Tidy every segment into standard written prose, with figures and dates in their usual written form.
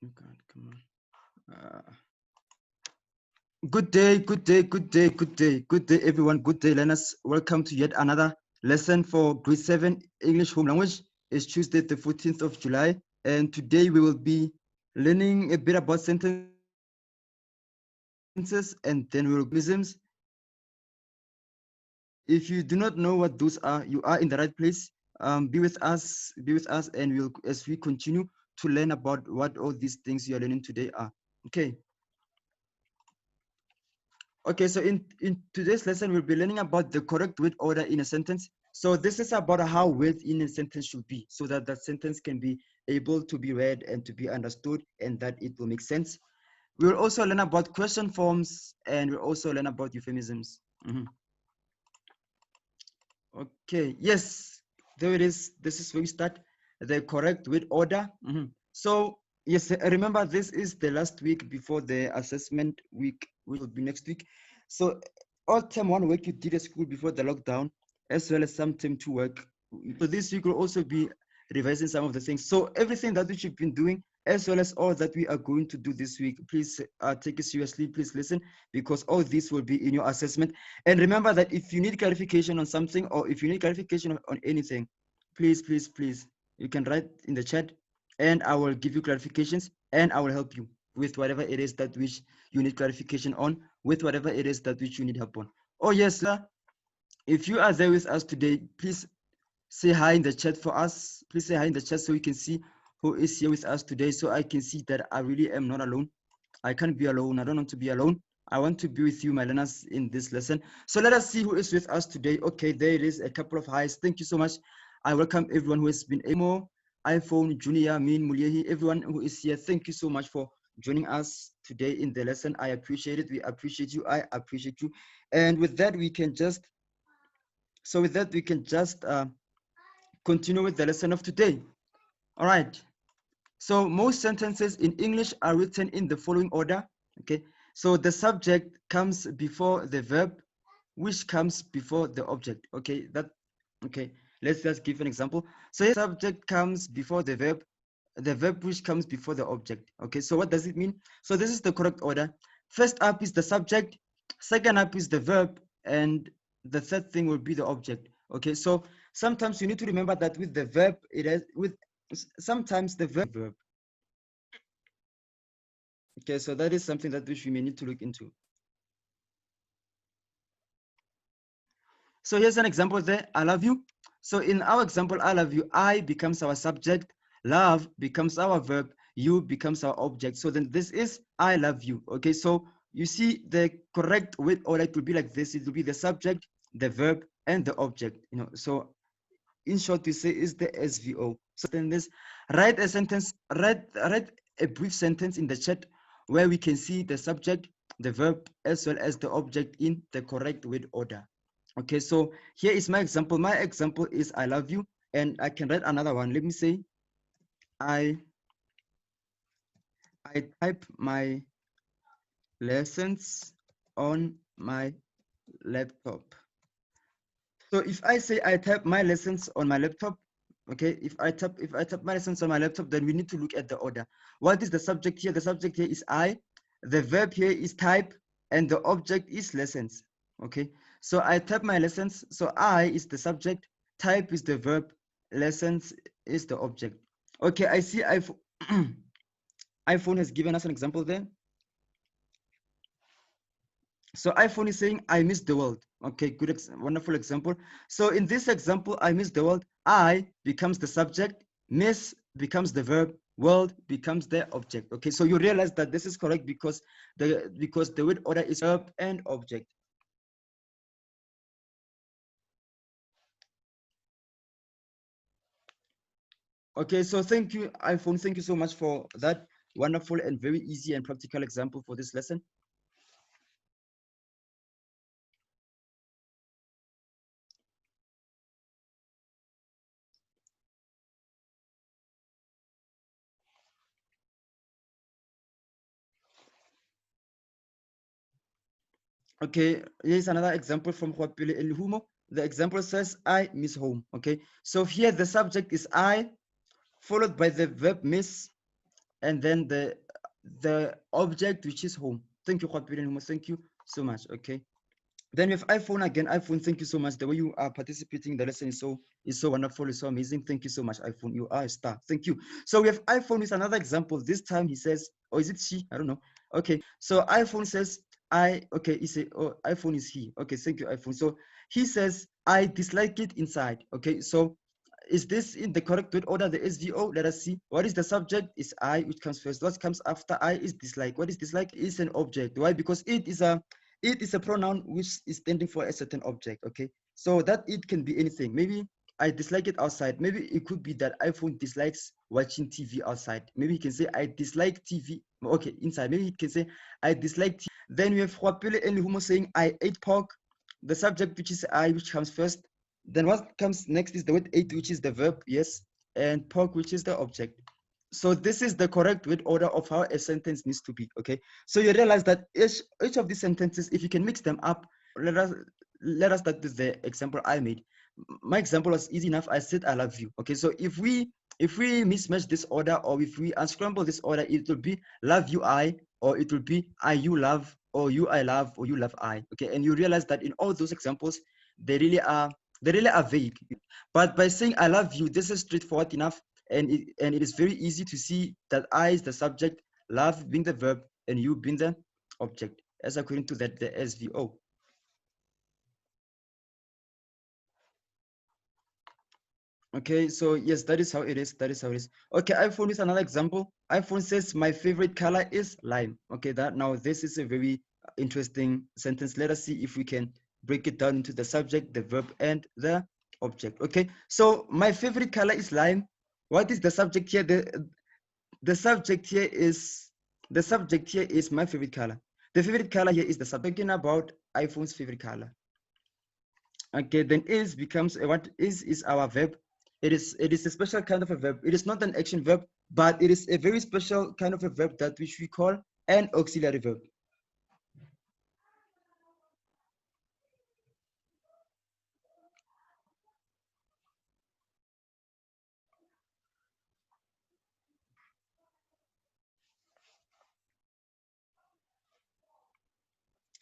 Oh God, come on. Good day, good day, good day, good day, good day, everyone. Good day, learners. Welcome to yet another lesson for grade 7 English home language. It's Tuesday, the 14th of July, and today we will be learning a bit about sentences, and then we will euphemisms. If you do not know what those are, you are in the right place. Be with us, and we'll as we continue to learn about what all these things you are learning today are. Okay. Okay, so in today's lesson, we'll be learning about the correct word order in a sentence. So this is about how words in a sentence should be, so that that sentence can be able to be read and to be understood, and that it will make sense. We will also learn about question forms, and we'll also learn about euphemisms. Okay, yes, there it is. This is where we start the correct word order. So yes, remember this is the last week before the assessment week, which will be next week. So all term 1 work you did at school before the lockdown, as well as some term 2 work. So this week will also be revising some of the things. So everything that you've been doing, as well as all that we are going to do this week, please take it seriously. Please listen, because all this will be in your assessment. And remember that if you need clarification on something, or if you need clarification on anything, please, you can write in the chat, and I will give you clarifications, and I will help you with whatever it is that which you need clarification on, with whatever it is that which you need help on. Oh yes, sir. If you are there with us today, please say hi in the chat for us. Please say hi in the chat so we can see who is here with us today, so I can see that I really am not alone. I can't be alone. I don't want to be alone. I want to be with you, my learners, in this lesson. So let us see who is with us today. Okay, there it is, a couple of highs. Thank you so much. I welcome everyone who has been Emo, iPhone, Junior, Min, Mulyehi, everyone who is here. Thank you so much for joining us today in the lesson. I appreciate it. We appreciate you. I appreciate you. And with that, we can just continue with the lesson of today. All right. So most sentences in English are written in the following order. Okay. So the subject comes before the verb, which comes before the object. Okay. Okay. Let's just give an example. So the subject comes before the verb which comes before the object. Okay. So what does it mean? So this is the correct order. First up is the subject. Second up is the verb, and the third thing will be the object. Okay. So sometimes you need to remember that with the verb, sometimes the verb. Okay, so that is something that we may need to look into. So here's an example there. I love you. So in our example, I love you, I becomes our subject, love becomes our verb, you becomes our object. So then this is I love you. Okay, so you see the correct word order, it will be like this. It will be the subject, the verb, and the object. So in short, we say is the SVO. So then this, write a sentence, write a brief sentence in the chat where we can see the subject, the verb, as well as the object in the correct word order. Okay, so here is my example. My example is I love you, and I can write another one. Let me say I type my lessons on my laptop. So if I say I type my lessons on my laptop, okay, if I type my lessons on my laptop, then we need to look at the order. What is the subject here? The subject here is I, the verb here is type, and the object is lessons. Okay, so I type my lessons. So I is the subject, type is the verb, lessons is the object. Okay, I see iPhone has given us an example there. So iPhone is saying, I miss the world. Okay, good, wonderful example. So in this example, I miss the world, I becomes the subject, miss becomes the verb, world becomes the object. Okay, so you realize that this is correct because the word order is verb and object. Okay, so thank you, iPhone. Thank you so much for that wonderful and very easy and practical example for this lesson. Okay, here's another example from Huapile El Humo. The example says, I miss home. Okay, so here the subject is I, followed by the verb miss, and then the object which is home. Thank you, thank you so much. Okay. Then we have iPhone again. iPhone, thank you so much. The way you are participating in the lesson is so wonderful, it's so amazing. Thank you so much, iPhone. You are a star. Thank you. So we have iPhone with another example. This time he says, or is it she? I don't know. Okay. So iPhone says, he said, oh, iPhone is he. Okay, thank you, iPhone. So he says, I dislike it inside. Okay, so is this in the correct word order, the SVO? Let us see. What is the subject? Is I, which comes first. What comes after I is dislike. What is dislike? Is an object. Why? Because it is a pronoun which is standing for a certain object. Okay, so that it can be anything. Maybe I dislike it outside. Maybe it could be that iPhone dislikes watching TV outside. Maybe he can say I dislike TV. Okay, inside. Maybe he can say I dislike TV. Then we have Huapele and Humo saying I ate pork. The subject, which is I, which comes first. Then what comes next is the word ate, which is the verb, yes, and pork, which is the object. So this is the correct word order of how a sentence needs to be. Okay, so you realize that each of these sentences, if you can mix them up, let us start with the example I made. My example was easy enough. I said I love you. Okay, so if we mismatch this order, or if we unscramble this order, it will be love you I, or it will be I you love, or you I love, or you love I. Okay, and you realize that in all those examples, they really are vague. But by saying I love you, this is straightforward enough, and it is very easy to see that I is the subject, love being the verb, and you being the object, as according to that the SVO. Okay, so yes, that is how it is. That is how it is. Okay, iPhone is another example. iPhone says my favorite color is lime. Okay, this is a very interesting sentence. Let us see if we can break it down into the subject, the verb, and the object. Okay, so my favorite color is lime. What is the subject here? The subject here is my favorite color. The favorite color here is the subject. Talking about iPhone's favorite color. Okay, then is becomes what is our verb. It is a special kind of a verb. It is not an action verb, but it is a very special kind of a verb that which we call an auxiliary verb.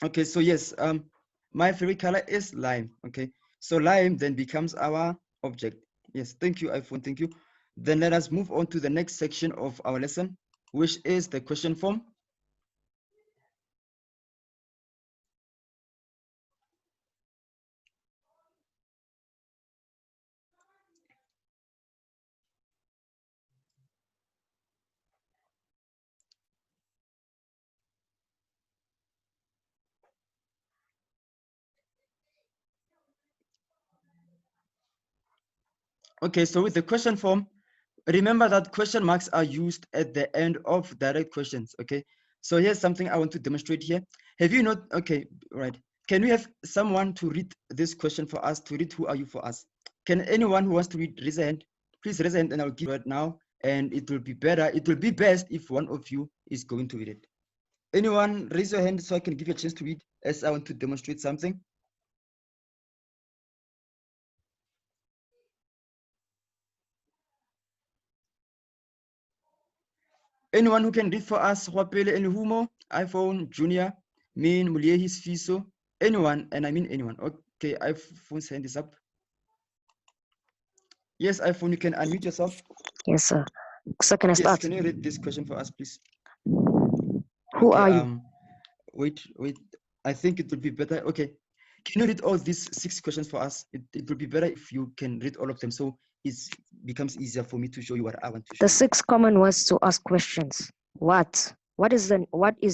Okay, so yes, my favorite color is lime. Okay, so lime then becomes our object. Yes, thank you, iPhone. Thank you. Then let us move on to the next section of our lesson, which is the question form. Okay, so with the question form, remember that question marks are used at the end of direct questions. Okay, so here's something I want to demonstrate here. Have you not? Okay, right. Can we have someone to read this question for us, to read who are you for us? Can anyone who wants to read raise a hand? Please raise a hand and I'll give it now. And it will be better, it will be best if one of you is going to read it. Anyone raise your hand so I can give you a chance to read as I want to demonstrate something. Anyone who can read for us, Huapele and Humo, iPhone, Junior, Min, Muliehis, Fiso, anyone, and I mean anyone. Okay, iPhone's hand is up. Yes, iPhone, you can unmute yourself. Yes, sir. So can I start? Can you read this question for us, please? Who are you? Wait. I think it would be better. Okay, can you read all these 6 questions for us? It would be better if you can read all of them, so it becomes easier for me to show you what I want to show. The 6 common words to ask questions. What? What is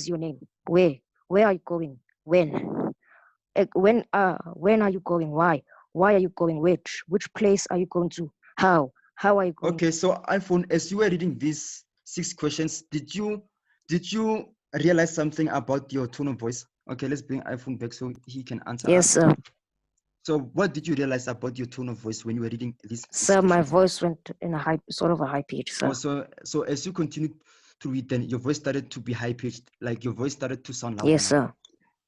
your name? Where? Where are you going? When? When are you going? Why? Why are you going? Which place are you going to? How? How are you going? Okay, so iPhone, as you were reading these 6 questions, did you realize something about your tone of voice? Okay, let's bring iPhone back so he can answer Yes, us. sir. So what did you realize about your tone of voice when you were reading these 6 Sir, my questions? voice went in a high pitch, sir. Oh, so as you continued to read, then your voice started to be high pitched, like your voice started to sound louder. Yes, sir.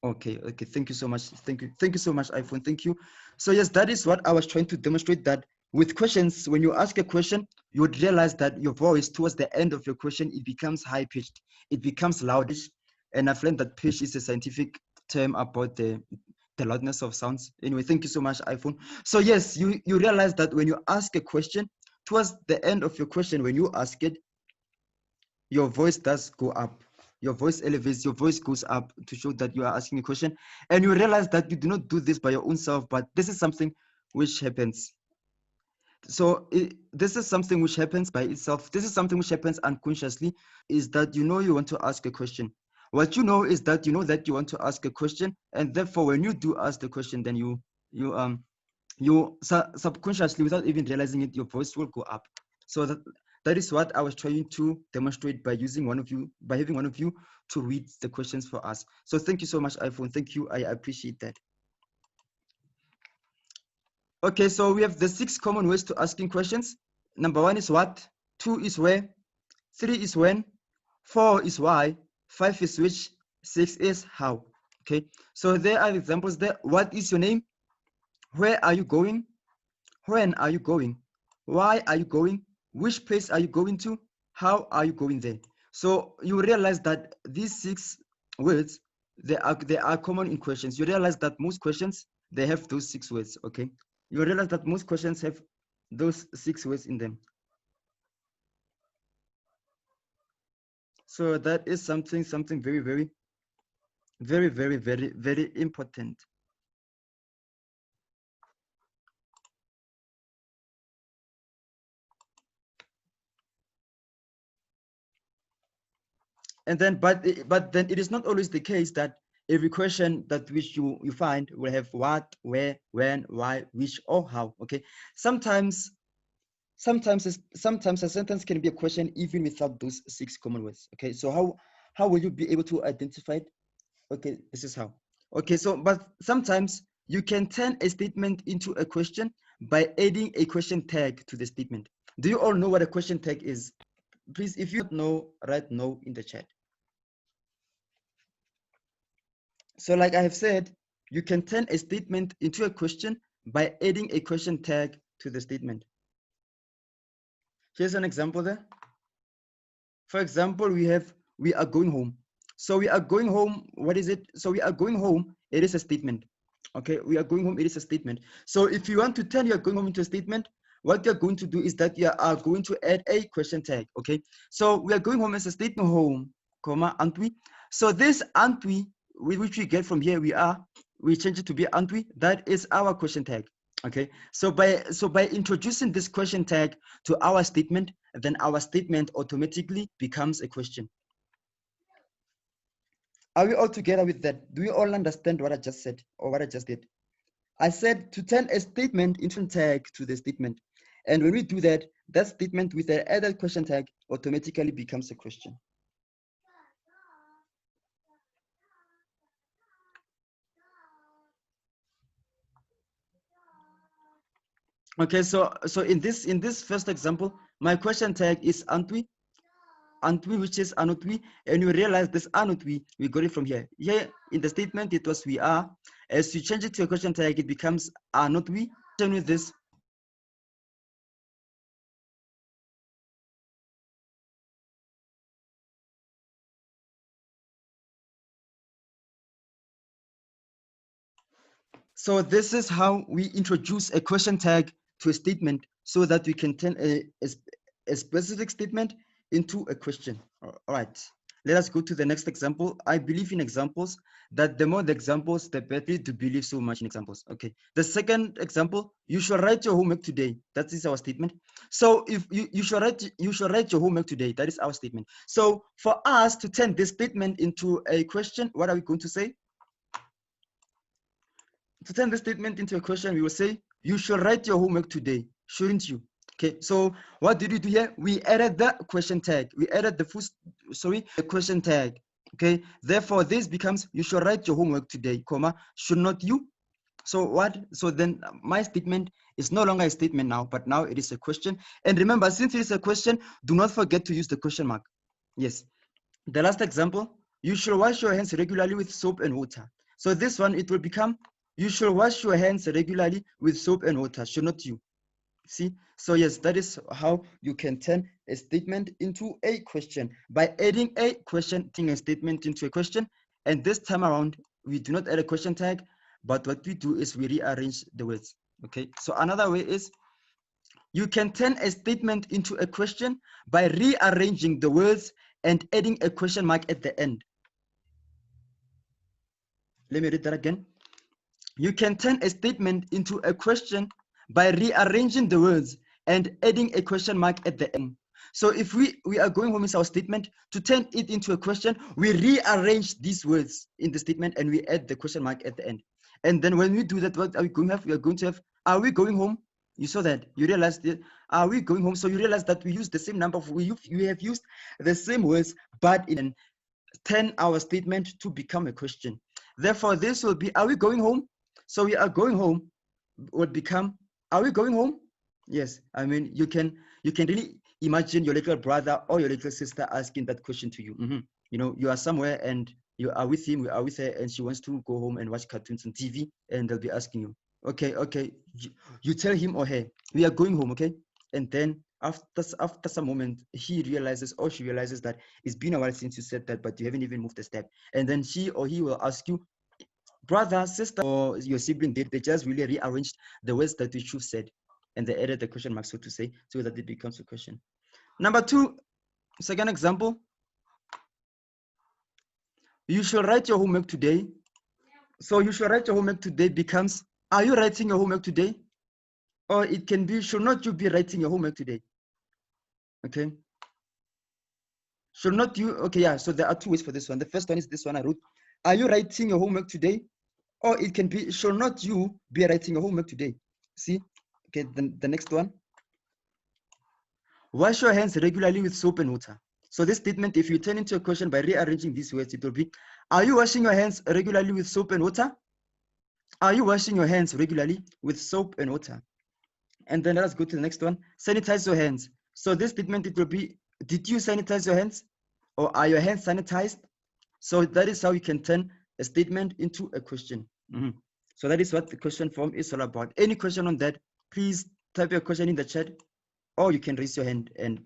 Okay, thank you so much. Thank you so much, iPhone. Thank you. So yes, that is what I was trying to demonstrate, that with questions, when you ask a question, you would realize that your voice towards the end of your question, it becomes high pitched, it becomes loudish. And I've learned that pitch is a scientific term about the loudness of sounds. Anyway, thank you so much, iPhone. So yes, you realize that when you ask a question, towards the end of your question, when you ask it, your voice does go up. Your voice elevates, your voice goes up to show that you are asking a question. And you realize that you do not do this by your own self, but this is something which happens. So this is something which happens by itself. This is something which happens unconsciously, is that you know you want to ask a question. What you know is that you know that you want to ask a question, and therefore when you do ask the question, then you subconsciously, without even realizing it, your voice will go up. So that is what I was trying to demonstrate by having one of you to read the questions for us. So thank you so much, iPhone. Thank you. I appreciate that. Okay, so we have the 6 common ways to asking questions. Number 1 is what, 2 is where, 3 is when, 4 is why, 5 is which, 6 is how. Okay, so there are examples there. What is your name? Where are you going? When are you going? Why are you going? Which place are you going to? How are you going there? So you realize that these 6 words, they are common in questions. You realize that most questions, they have those 6 words. Okay, you realize that most questions have those 6 words in them. So that is something very important. And then, but then it is not always the case that every question that which you find will have what, where, when, why, which, or how. Okay, sometimes a sentence can be a question even without those 6 common words. Okay, so how will you be able to identify it? Okay, this is how. Okay, so but sometimes you can turn a statement into a question by adding a question tag to the statement. Do you all know what a question tag is? Please, if you don't know, write no in the chat. So like I have said, you can turn a statement into a question by adding a question tag to the statement. Here's an example there. For example, we are going home. So we are going home. What is it? So we are going home. It is a statement. Okay, we are going home. It is a statement. So if you want to turn you are going home into a statement, what you're going to do is that you are going to add a question tag. Okay, so we are going home as a statement, home, comma, aren't we? So this aren't we, which we get from here, we change it to be aren't we? That is our question tag. Okay, so by introducing this question tag to our statement, then our statement automatically becomes a question. Are we all together with that? Do we all understand what I just said or what I just did? I said to turn a statement into a tag to the statement. And when we do that, that statement with the added question tag automatically becomes a question. Okay, so in this first example, my question tag is aren't we, which is are not we, and you realize this are not we got it from here. Here in the statement it was we are. As you change it to a question tag, it becomes are not we. With this, so this is how we introduce a question tag to a statement so that we can turn a specific statement into a question. All right, let us go to the next example. I believe in examples, that the more the examples, the better to believe so much in examples. Okay, the second example, you should write your homework today. That is our statement. So if you should write your homework today, that is our statement. So for us to turn this statement into a question, what are we going to say? To turn the statement into a question, we will say, you should write your homework today, shouldn't you? Okay, so what did we do here? We added the question tag. We added the question tag. Okay, therefore this becomes, you should write your homework today, comma, should not you? So what? So then my statement is no longer a statement now, but now it is a question. And remember, since it is a question, do not forget to use the question mark. Yes. The last example, you should wash your hands regularly with soap and water. So this one, it will become, you should wash your hands regularly with soap and water, should not you? See, so yes, that is how you can turn a statement into a question by adding a question, turning a statement into a question. And this time around, we do not add a question tag, but what we do is we rearrange the words. Okay, so another way is you can turn a statement into a question by rearranging the words and adding a question mark at the end. Let me read that again. You can turn a statement into a question by rearranging the words and adding a question mark at the end. So if we are going home is our statement, to turn it into a question, we rearrange these words in the statement and we add the question mark at the end. And then when we do that, what are we going to have? We are going to have, are we going home? You saw that. You realized that, are we going home? So you realize that we use the same number, we have used the same words, but in turn our statement to become a question. Therefore, this will be, are we going home? So we are going home would become, are we going home? Yes, I mean, you can really imagine your little brother or your little sister asking that question to you. You know, you are somewhere and you are with him, you are with her, and she wants to go home and watch cartoons on TV, and they'll be asking you, okay, you tell him or her, we are going home, okay? And then after some moment, he realizes or she realizes that it's been a while since you said that, but you haven't even moved a step. And then she or he will ask you, brother, sister, or your sibling did, they just really rearranged the words that you should said, and they added the question mark, so to say, so that it becomes a question. Number two, second example, you should write your homework today. So you should write your homework today becomes, are you writing your homework today? Or it can be, should not you be writing your homework today? Okay. Should not you, okay, yeah, so there are two ways for this one. The first one is this one I wrote, are you writing your homework today? Or it can be, should not you be writing your homework today? See, okay, the next one. Wash your hands regularly with soap and water. So this statement, if you turn into a question by rearranging these words, it will be, are you washing your hands regularly with soap and water? Are you washing your hands regularly with soap and water? And then let us go to the next one. Sanitize your hands. So this statement, it will be, did you sanitize your hands? Or are your hands sanitized? So that is how you can turn a statement into a question. So that is what the question form is all about. Any question on that, please type your question in the chat, or you can raise your hand and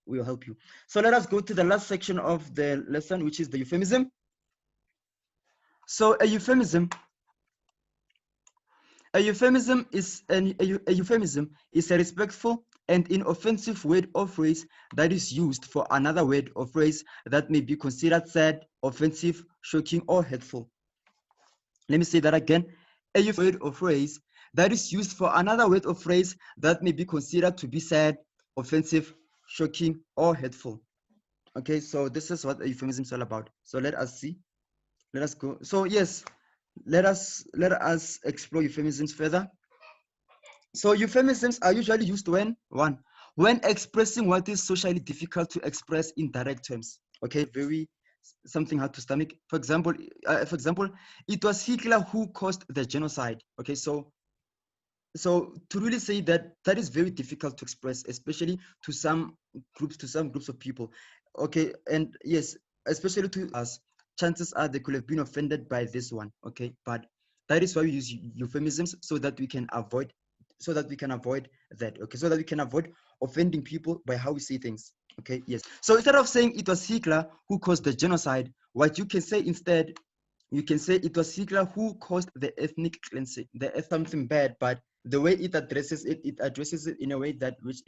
we'll help you. So let us go to the last section of the lesson, which is the euphemism. So a euphemism is a euphemism is a respectful and inoffensive word or phrase that is used for another word or phrase that may be considered sad, offensive, shocking, or hurtful. Let me say that again. A word or phrase that is used for another word or phrase that may be considered to be sad, offensive, shocking, or hurtful. Okay, so this is what a euphemism is all about. So let us see. Let us go. So yes, let us explore euphemisms further. So euphemisms are usually used when expressing what is socially difficult to express in direct terms. Okay, very something hard to stomach. For example, it was Hitler who caused the genocide. Okay, so to really say that, that is very difficult to express, especially to some groups of people. Okay, and yes, especially to us, chances are they could have been offended by this one. Okay, but that is why we use euphemisms, so that we can avoid that. Okay, so that we can avoid offending people by how we say things. Okay, yes. So instead of saying it was Hitler who caused the genocide, what you can say instead, you can say it was Hitler who caused the ethnic cleansing. Something bad, but the way it addresses it, in a way that which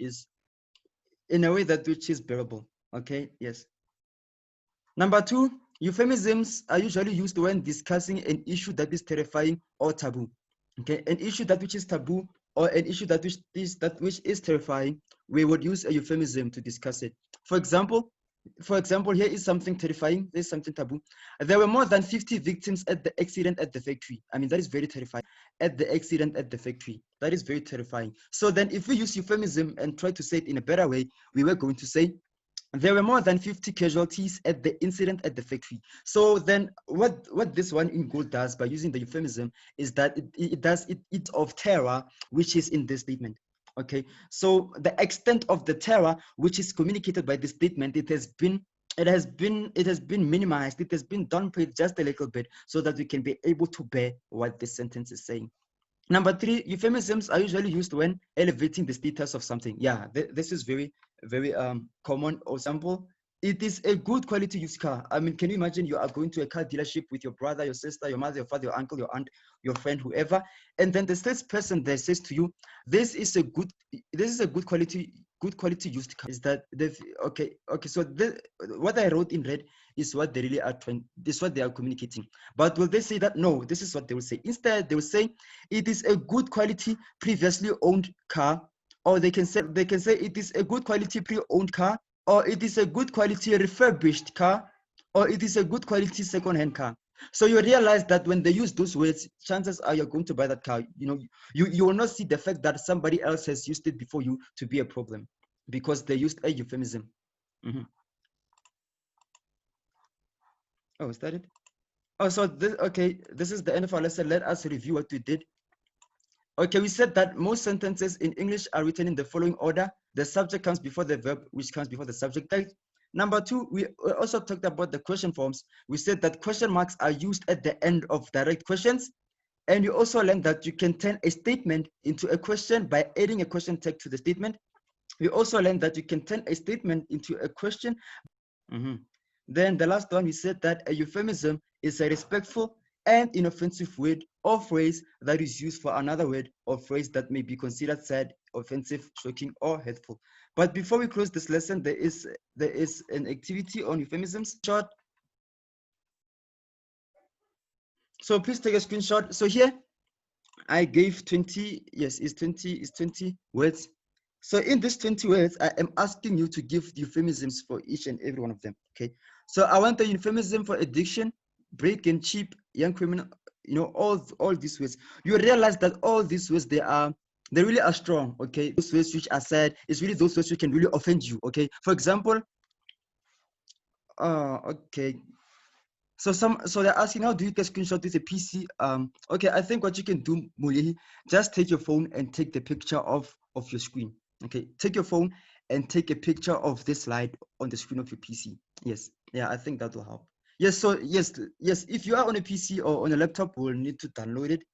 is bearable. Okay, yes. Number two, euphemisms are usually used when discussing an issue that is terrifying or taboo. Okay, an issue that which is taboo, or an issue that which is terrifying, we would use a euphemism to discuss it. For example, here is something terrifying, there's something taboo. There were more than 50 victims at the accident at the factory. I mean, that is very terrifying. At the accident at the factory, that is very terrifying. So then if we use euphemism and try to say it in a better way, we were going to say, there were more than 50 casualties at the incident at the factory. So then what this one in gold does by using the euphemism is that it's of terror, which is in this statement. Okay, so the extent of the terror which is communicated by this statement, it has been minimized, it has been downplayed just a little bit, so that we can be able to bear what this sentence is saying. Number 3, euphemisms are usually used when elevating the status of something. Yeah, this is very, very common. For example, it is a good quality used car. I mean, can you imagine you are going to a car dealership with your brother, your sister, your mother, your father, your uncle, your aunt, your friend, whoever, and then the salesperson there says to you, this is a good quality used car. Is that okay? So what I wrote in red is what they really are trying. This is what they are communicating. But will they say that? No, this is what they will say. Instead, they will say it is a good quality previously owned car, or they can say it is a good quality pre-owned car, or it is a good quality refurbished car, or it is a good quality second-hand car. So you realize that when they use those words, chances are you're going to buy that car. You will not see the fact that somebody else has used it before you to be a problem, because they used a euphemism. Oh, is that it? Oh, so this is the end of our lesson. Let us review what we did. Okay, we said that most sentences in English are written in the following order. The subject comes before the verb, which comes before the subject. Number 2, we also talked about the question forms. We said that question marks are used at the end of direct questions. And you also learned that you can turn a statement into a question by adding a question tag to the statement. We also learned that you can turn a statement into a question. Then the last one, we said that a euphemism is a respectful and inoffensive word or phrase that is used for another word or phrase that may be considered sad, offensive, shocking, or hurtful. But before we close this lesson, there is an activity on euphemisms. Short. So please take a screenshot. So here I gave 20, yes, it's 20 words. So in these 20 words, I am asking you to give euphemisms for each and every one of them. Okay. So I want the euphemism for addiction, break and cheap, young criminal, all these words. You realize that all these words, they really are strong. Okay. Those words which are said is really those words which can really offend you. Okay. For example, okay. So they're asking, how do you take a screenshot with a PC? Okay, I think what you can do, Mulehi, just take your phone and take the picture of your screen. Okay, take your phone and take a picture of this slide on the screen of your PC. Yes, yeah, I think that will help. Yes, so yes, if you are on a PC or on a laptop, we'll need to download it.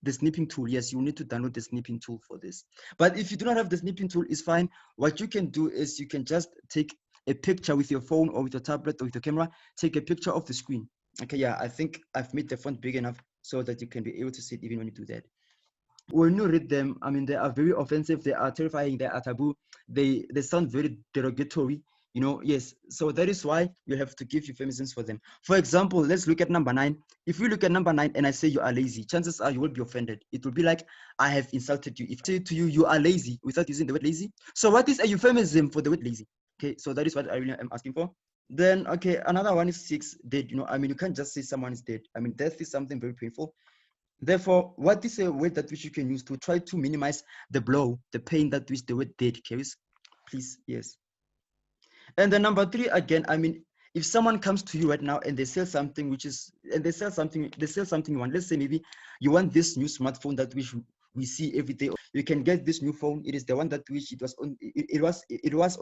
The snipping tool, yes, you need to download the snipping tool for this. But if you do not have the snipping tool, it's fine. What you can do is you can just take a picture with your phone or with your tablet or with your camera, take a picture of the screen. Okay, yeah, I think I've made the font big enough so that you can be able to see it even when you do that. When you read them, I mean, they are very offensive, they are terrifying, they are taboo, they sound very derogatory, yes. So that is why you have to give euphemisms for them. For example, let's look at number 9. If we look at number 9 and I say you are lazy, chances are you will be offended. It will be like, I have insulted you. If I say to you, you are lazy without using the word lazy. So what is a euphemism for the word lazy? Okay, so that is what I really am asking for. Then, okay, another one is 6, dead. I mean, you can't just say someone is dead. I mean, death is something very painful. Therefore, what is a word that which you can use to try to minimize the blow, the pain that which the word dead carries? Please, yes. And then number 3, again, I mean, if someone comes to you right now and they sell something they sell something you want. Let's say maybe you want this new smartphone that we see every day. You can get this new phone. It is the one that which it was on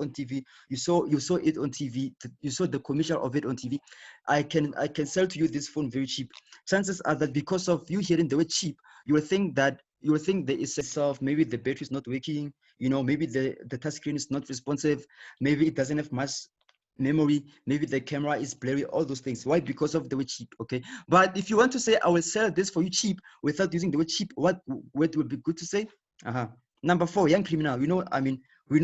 TV. You saw it on TV. You saw the commercial of it on TV. I can sell to you this phone very cheap. Chances are that because of you hearing the word cheap, you will think there is maybe the battery is not working. Maybe the touch screen is not responsive. Maybe it doesn't have much memory, maybe the camera is blurry, all those things. Why? Because of the word cheap. Okay, but if you want to say I will sell this for you cheap without using the word cheap, what word would be good to say? Number 4, young criminal. We know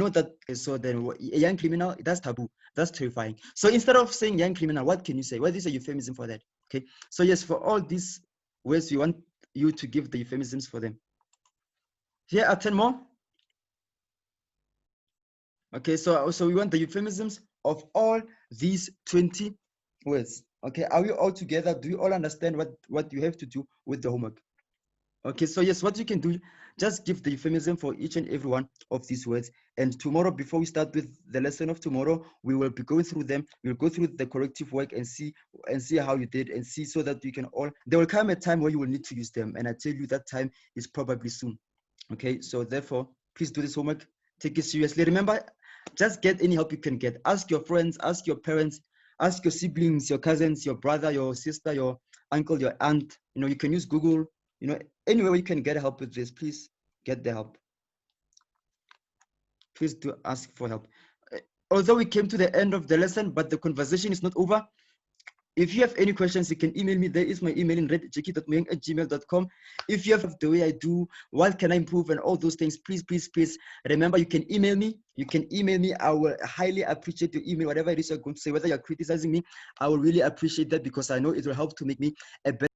that. So then a young criminal, that's taboo, that's terrifying. So instead of saying young criminal, what can you say? What is a euphemism for that? Okay, so yes, for all these words, we want you to give the euphemisms for them. Here are 10 more. Okay, so we want the euphemisms of all these 20 words. Okay, are we all together? Do you all understand what you have to do with the homework? Okay, so yes, what you can do, just give the euphemism for each and every one of these words. And tomorrow, before we start with the lesson of tomorrow, we will be going through them. We'll go through the corrective work and see how you did, and see so that you can all. There will come a time where you will need to use them, and I tell you that time is probably soon. Okay, so therefore, please do this homework. Take it seriously. Remember, just get any help you can get. Ask your friends, ask your parents, ask your siblings, your cousins, your brother, your sister, your uncle, your aunt. You can use Google. anywhere you can get help with this, please get the help. Please do ask for help. Although we came to the end of the lesson, but the conversation is not over. If you have any questions, you can email me. There is my email in redjackie.moyeng@gmail.com. If you have the way I do, what can I improve, and all those things, please, please, please remember you can email me. You can email me. I will highly appreciate your email, whatever it is you're going to say, whether you're criticizing me. I will really appreciate that because I know it will help to make me a better